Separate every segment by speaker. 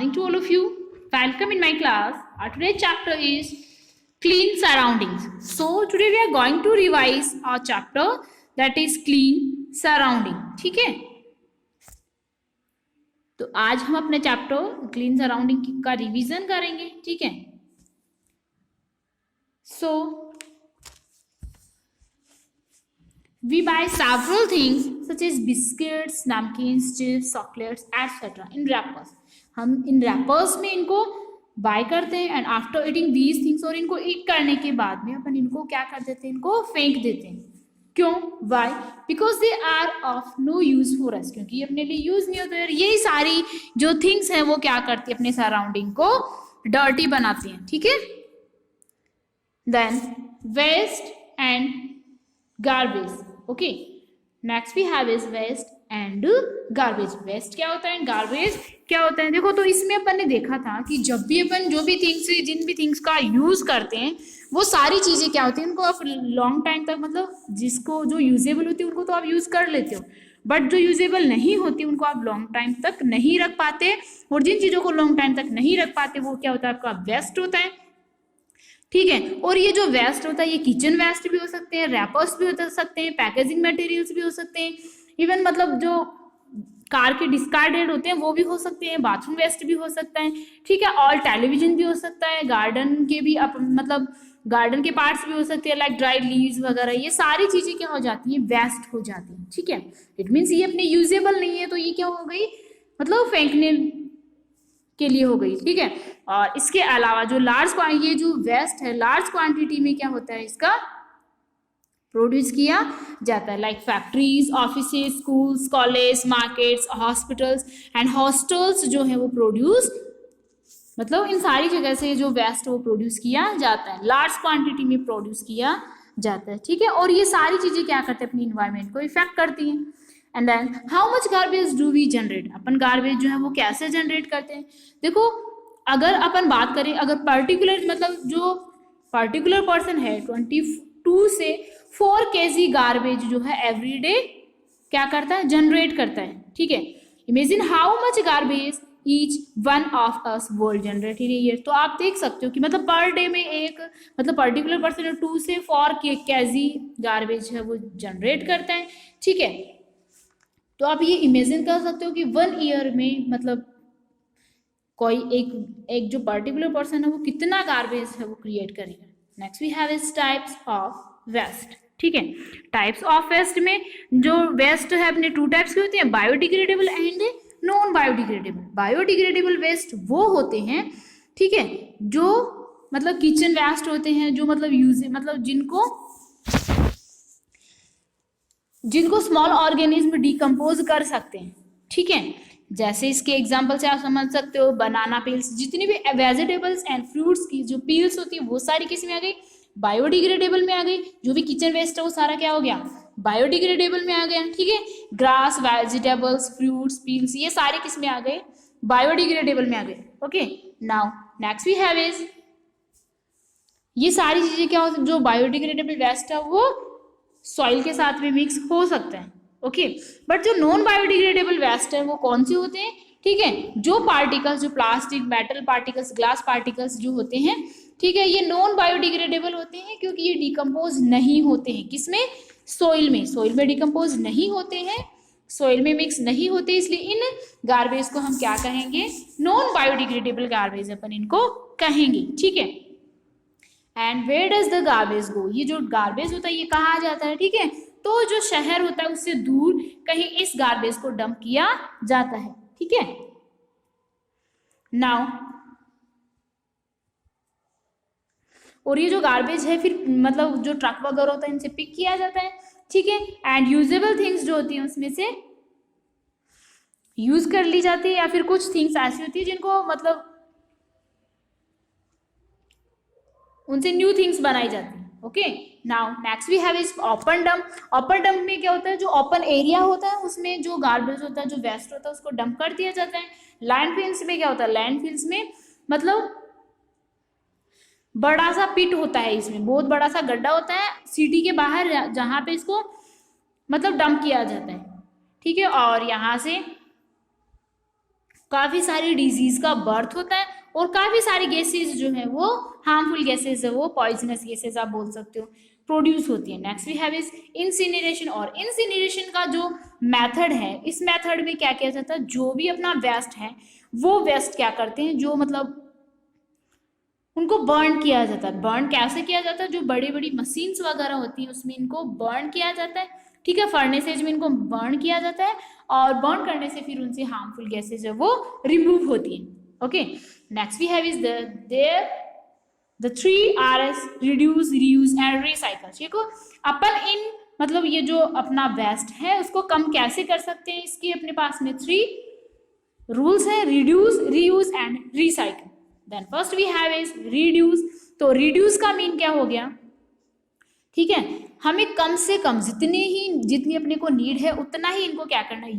Speaker 1: morning to all of you. Welcome in my class. Our today's chapter is clean surroundings. So today we are going to revise our chapter that is clean surrounding. ठीक है, तो आज हम अपने chapter clean surrounding का revision करेंगे. ठीक है, सो we buy several things such as biscuits, namkins, chips, chocolates, etc. in wrappers. हम इन रैपर्स में इनको बाय करते हैं and after eating these things, और इनको ईट करने के बाद में अपन इनको क्या कर देते हैं, इनको फेंक देते हैं. क्यों? Why? Because they are of no use for us, क्योंकि अपने लिए यूज नहीं होते. यही सारी जो थिंग्स हैं वो क्या करती है, अपने सराउंडिंग को डर्टी बनाती हैं. ठीक है, then waste and garbage. Okay, next we have is waste and garbage. Waste क्या होता है, गार्बेज क्या होता है? देखो, तो इसमें अपन ने देखा था कि जब भी अपन जो भी थिंग्स, जिन भी थिंग्स का यूज करते हैं, वो सारी चीजें क्या होती है, उनको आप लॉन्ग टाइम तक, मतलब जिसको जो यूजेबल होती है उनको तो आप यूज कर लेते हो, बट जो यूजेबल नहीं होती उनको आप लॉन्ग टाइम तक नहीं रख पाते. और जिन चीजों को लॉन्ग टाइम तक नहीं रख पाते वो क्या होता है, आपका वेस्ट होता है. ठीक है, और ये जो वेस्ट होता है ये किचन वेस्ट भी हो सकते हैं, रैपर्स भी हो सकते हैं, पैकेजिंग मटेरियल्स भी हो सकते हैं, इवन मतलब जो कार के डिस्कार्डेड होते हैं वो भी हो सकते हैं, बाथरूम वेस्ट भी हो सकता है. ठीक है, और टेलीविजन भी हो सकता है, गार्डन के भी मतलब गार्डन के पार्ट्स भी हो सकते हैं, लाइक ड्राइड लीव्स वगैरह. ये सारी चीजें क्या हो जाती हैं, वेस्ट हो जाती हैं. ठीक है, इट मीन्स ये अपने यूजेबल नहीं है, तो ये क्या हो गई, मतलब फेंकने के लिए हो गई. ठीक है, और इसके अलावा जो ये जो वेस्ट है लार्ज क्वांटिटी में क्या होता है, इसका प्रोड्यूस किया जाता है, like factories, offices, schools, college, markets, hospitals and hostels जो है वो प्रोड्यूस, मतलब इन सारी जगह से जो वेस्ट वो प्रोड्यूस किया जाता है, लार्ज क्वांटिटी में प्रोड्यूस किया जाता है. ठीक है, और ये सारी चीजें क्या करते हैं, अपनी इन्वायरमेंट को इफेक्ट करती हैं. And then how much garbage do we generate, अपन गार्बेज जो है वो कैसे जनरेट करते हैं. देखो, अगर अपन बात करें, अगर पर्टिकुलर मतलब जो पर्टिकुलर पर्सन है 22 से 4 kg गार्बेज जो है एवरी डे क्या करता है, जनरेट करता है. ठीक है, imagine how much garbage each one of us world generate in year. तो आप देख सकते हो कि मतलब पर डे में एक मतलब पर्टिकुलर पर्सन 2 से 4 kg गार्बेज है वो जनरेट करता है. ठीक है, तो आप ये इमेजिन कर सकते हो कि 1 ईयर में मतलब कोई एक जो पर्टिकुलर पर्सन है वो कितना गार्बेज है वो क्रिएट करेगा. Next we have is types of waste. ठीक है, टाइप्स ऑफ वेस्ट में जो वेस्ट है अपने 2 टाइप्स के होते हैं, biodegradable and non biodegradable. Biodegradable waste वो होते हैं, ठीक है, जो मतलब किचन वेस्ट होते हैं, जो मतलब यूज मतलब जिनको स्मॉल ऑर्गेनिज्म डिकम्पोज कर सकते हैं. ठीक है, जैसे इसके एग्जांपल से आप समझ सकते हो, बनाना पील्स, जितनी भी वेजिटेबल्स एंड फ्रूट्स की जो पील्स होती है वो सारी किस में आ गई, बायोडिग्रेडेबल में आ गई. जो भी किचन वेस्ट है वो सारा क्या हो गया, बायोडिग्रेडेबल में आ गया. ठीक है, ग्रास, वेजिटेबल्स, फ्रूट्स, पील्स, ये सारे किस में आ गए, बायोडिग्रेडेबल में आ गए. Okay, now next we have is, ये सारी चीजें क्या हो, जो बायोडिग्रेडेबल वेस्ट है वो सॉइल के साथ में मिक्स हो सकता है. ओके, बट जो नॉन बायोडिग्रेडेबल वेस्ट है वो कौन से होते हैं. ठीक है, जो पार्टिकल्स, जो plastic, metal particles, glass particles जो होते हैं, ठीक है, ये नॉन बायोडिग्रेडेबल होते हैं क्योंकि ये डिकम्पोज नहीं होते हैं. किसमें, सोइल में. सोइल में डिकम्पोज नहीं होते हैं, सोइल में मिक्स नहीं होते, इसलिए इन गार्बेज को हम क्या कहेंगे, नॉन बायोडिग्रेडेबल गार्बेज अपन इनको कहेंगे. ठीक है, and where does the garbage go, ये जो गार्बेज होता है ये कहाँ जाता है. ठीक है, तो जो शहर होता है उससे दूर कहीं इस गार्बेज को डंप किया जाता है. ठीक है, नाउ और ये जो गार्बेज है फिर मतलब जो ट्रक वगैरह होता है इनसे पिक किया जाता है. ठीक है, एंड यूजेबल थिंग्स जो होती हैं उसमें से यूज कर ली जाती है, या फिर कुछ थिंग्स ऐसी होती है जिनको मतलब उनसे न्यू थिंग्स बनाई जाती है. Okay, now next we have is open dump. Open dump में क्या होता है, जो ओपन एरिया होता है उसमें जो गार्बेज होता है, जो वेस्ट होता है उसको डंप कर दिया जाता है. लैंडफिल्स में क्या होता है, लैंडफिल्स में मतलब बड़ा सा पिट होता है, इसमें बहुत बड़ा सा गड्ढा होता है सिटी के बाहर जहां पे इसको मतलब डंप किया जाता है. ठीक है, और यहाँ से काफी सारी डिजीज का बर्थ होता है और काफी सारी गैसेज जो है वो हार्मफुल गैसेज है, वो पॉइजनस गैसेज आप बोल सकते हो, प्रोड्यूस होती है। Next we have is incineration. और इंसिनरेशन का जो मेथड है, इस मेथड में क्या किया जाता है, जो भी अपना वेस्ट है वो वेस्ट क्या करते हैं, जो मतलब उनको बर्न किया जाता है। बर्न कैसे किया जाता है, जो बड़ी बड़ी मशीन्स वगैरह होती है उसमें इनको बर्न किया जाता है, ठीक है, फर्नेसेज में इनको बर्न किया जाता है और बर्न करने से फिर उनसे हार्मफुल गैसेज है वो रिमूव होती है। Okay, next we have is there the 3 Rs, reduce, reuse and recycle. देखो अपन इन मतलब ये जो अपना वेस्ट है उसको कम कैसे कर सकते हैं, इसकी अपने पास में 3 रूल्स है, reduce, reuse and recycle. Then first we have is reduce. तो रिड्यूस का मीन क्या हो गया, ठीक है, हमें कम से कम जितनी अपने को नीड है उतना ही इनको क्या करना है,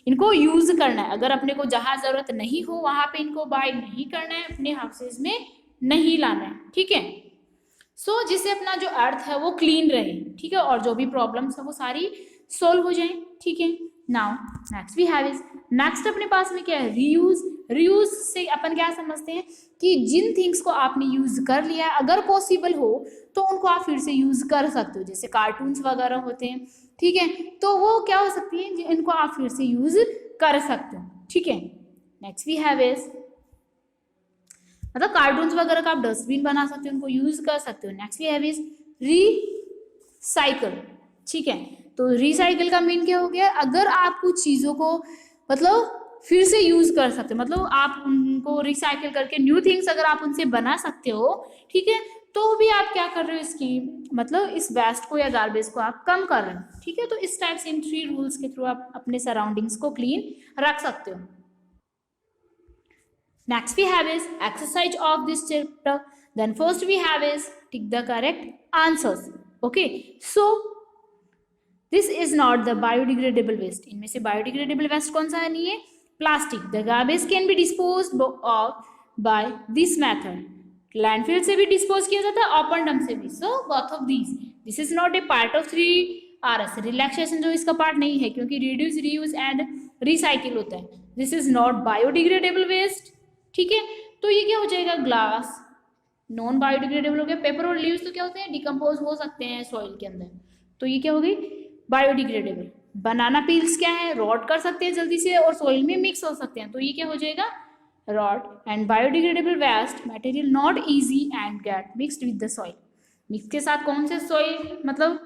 Speaker 1: इनको यूज करना है। अगर अपने को जहां जरूरत नहीं हो वहां पे इनको बाय नहीं करना है, अपने हाउसेज में नहीं लाना है, ठीक है। सो जिससे अपना जो अर्थ है वो क्लीन रहे, ठीक है, और जो भी प्रॉब्लम्स है वो सारी सोल्व हो जाए, ठीक है। Now next we have is, next अपने पास में क्या है, रीयूज। रीयूज से अपन क्या समझते हैं कि जिन थिंग्स को आपने यूज कर लिया है अगर पॉसिबल हो तो उनको आप फिर से यूज कर सकते हो, जैसे कार्टून्स वगैरह होते हैं, ठीक है, तो वो क्या हो सकती है, इनको आप फिर से यूज कर सकते हो, ठीक है। नेक्स्ट वी हैव इज, मतलब कार्टून्स वगैरह का आप डस्टबिन बना सकते हो, उनको यूज कर सकते हो। Next we have is recycle, ठीक है। तो रिसाइकल का मीन क्या हो गया, अगर आप कुछ चीजों को मतलब फिर से यूज कर सकते हो, मतलब आप उनको रिसाइकल करके न्यू थिंग्स अगर आप उनसे बना सकते हो, ठीक है, तो भी आप क्या कर रहे हो, इसकी मतलब इस वेस्ट को या गार्बेज को आप कम कर रहे हो, ठीक है। तो इस टाइप से इन 3 रूल्स के थ्रू आप अपने सराउंडिंग्स को क्लीन रख सकते हो। Next we have is exercise of this chapter. Then first we have is tick the correct answers. Okay, so this is not the biodegradable waste. इनमें से biodegradable waste कौन सा नहीं है, plastic. The garbage can be disposed of by this method. Landfill से भी dispose किया जाता है, ओपन डंप से भी। So both of these, this is not a part of 3Rs। Relaxation जो इसका पार्ट नहीं है क्योंकि रिड्यूस, रीयूज एंड रिसाइकिल होता है। This is not biodegradable waste, ठीक है। तो ये क्या हो जाएगा, ग्लास नॉन बायोडिग्रेडेबल हो गया। पेपर और लीव्स तो क्या होते हैं, डिकम्पोज हो सकते हैं सॉइल के अंदर, तो ये क्या हो गई, बायोडिग्रेडेबल। बनाना पील्स क्या है, रॉट कर सकते हैं जल्दी से और सॉइल में मिक्स हो सकते हैं, तो ये क्या हो जाएगा, rot। and biodegradable waste material not easy and get mixed with the soil। Mix के साथ कौन से सॉइल मतलब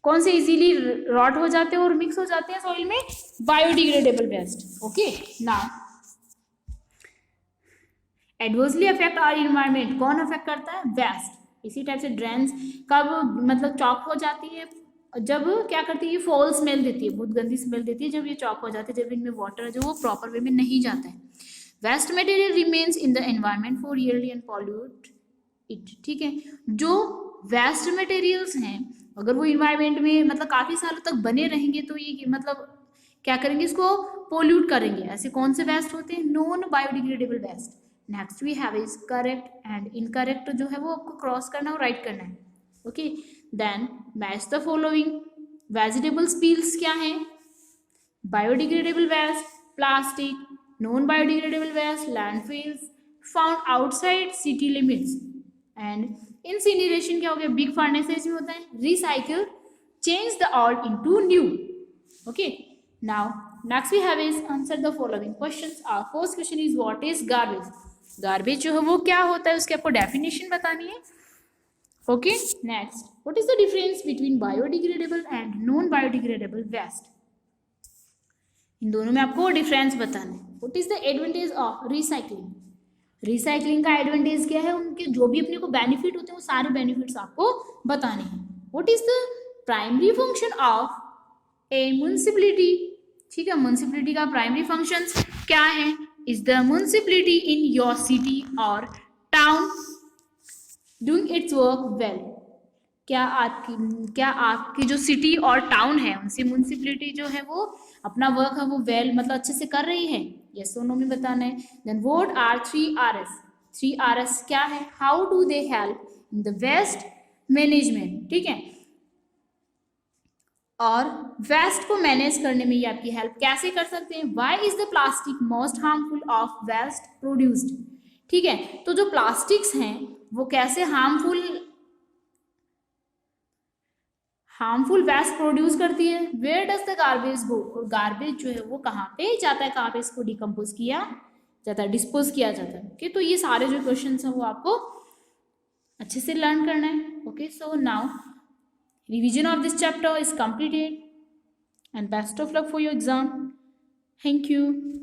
Speaker 1: कौन से इजीली रॉट हो जाते हैं और मिक्स हो जाते हैं सॉइल में, biodegradable waste. Okay, now adversely affect our environment, कौन अफेक्ट करता है, वेस्ट। इसी टाइप से ड्रेन्स कब मतलब चॉक हो जाती है, जब क्या करती है, फॉल स्मेल देती है, बहुत गंदी स्मेल देती है जब ये चॉक हो जाती है, जब इनमें वाटर जो वो प्रॉपर वे में नहीं जाता है। Waste material remains in the environment for yearly and pollute it, ठीक है। जो वेस्ट मटेरियल्स हैं अगर वो इन्वायरमेंट में मतलब काफी सालों तक बने रहेंगे तो ये मतलब क्या करेंगे, इसको पोल्यूट करेंगे। ऐसे कौन से वेस्ट होते हैं, non biodegradable waste. Next we have is correct and incorrect, जो है वो आपको क्रॉस करना और राइट करना है। Okay, then match the following. Vegetables peels क्या है, biodegradable waste, plastic, non biodegradable waste, landfills found outside city limits, and incineration क्या हो गया, बिग फर्नेसेज में होता है। Recycle, change the old into new. Okay, now next we have is answer the following questions. Our first question is what is garbage. Garbage जो है वो क्या होता है, उसकी आपको डेफिनेशन बतानी है। Okay, next, what is the difference between biodegradable and non biodegradable waste. इन दोनों में आपको डिफरेंस बताना है। What is the advantage of recycling. Recycling का एडवांटेज क्या है, उनके जो भी अपने को बेनिफिट होते हैं वो सारे बेनिफिट्स आपको बताने हैं। What is the primary function of a municipality, ठीक है, म्युनिसिपैलिटी का प्राइमरी फंक्शंस क्या है, is the municipality in your city और town doing its work well. क्या आपकी जो सिटी और टाउन है उनसे म्युनिसिपैलिटी जो है वो अपना वर्क है वो वेल मतलब अच्छे से कर रही है, यस और नो में बताना है। Then what are 3Rs। 3Rs क्या है, how do they help in the waste management, ठीक है। और वेस्ट को मैनेज करने में ये आपकी हेल्प कैसे कर सकते हैं? Why is the plastic most harmful of waste produced? ठीक है, तो जो प्लास्टिक्स हैं वो कैसे हार्मफुल वेस्ट प्रोड्यूस करती है? वेयर डज द गार्बेज गो? और गार्बेज जो है वो कहाँ पे जाता है, कहाँ पे इसको डिकम्पोज किया जाता है, डिस्पोज किया जाता है। ओके, तो ये सारे जो क्वेश्चन हैं वो आपको अच्छे से लर्न करना है। Okay, so now revision of this chapter is completed and best of luck for your exam. Thank you.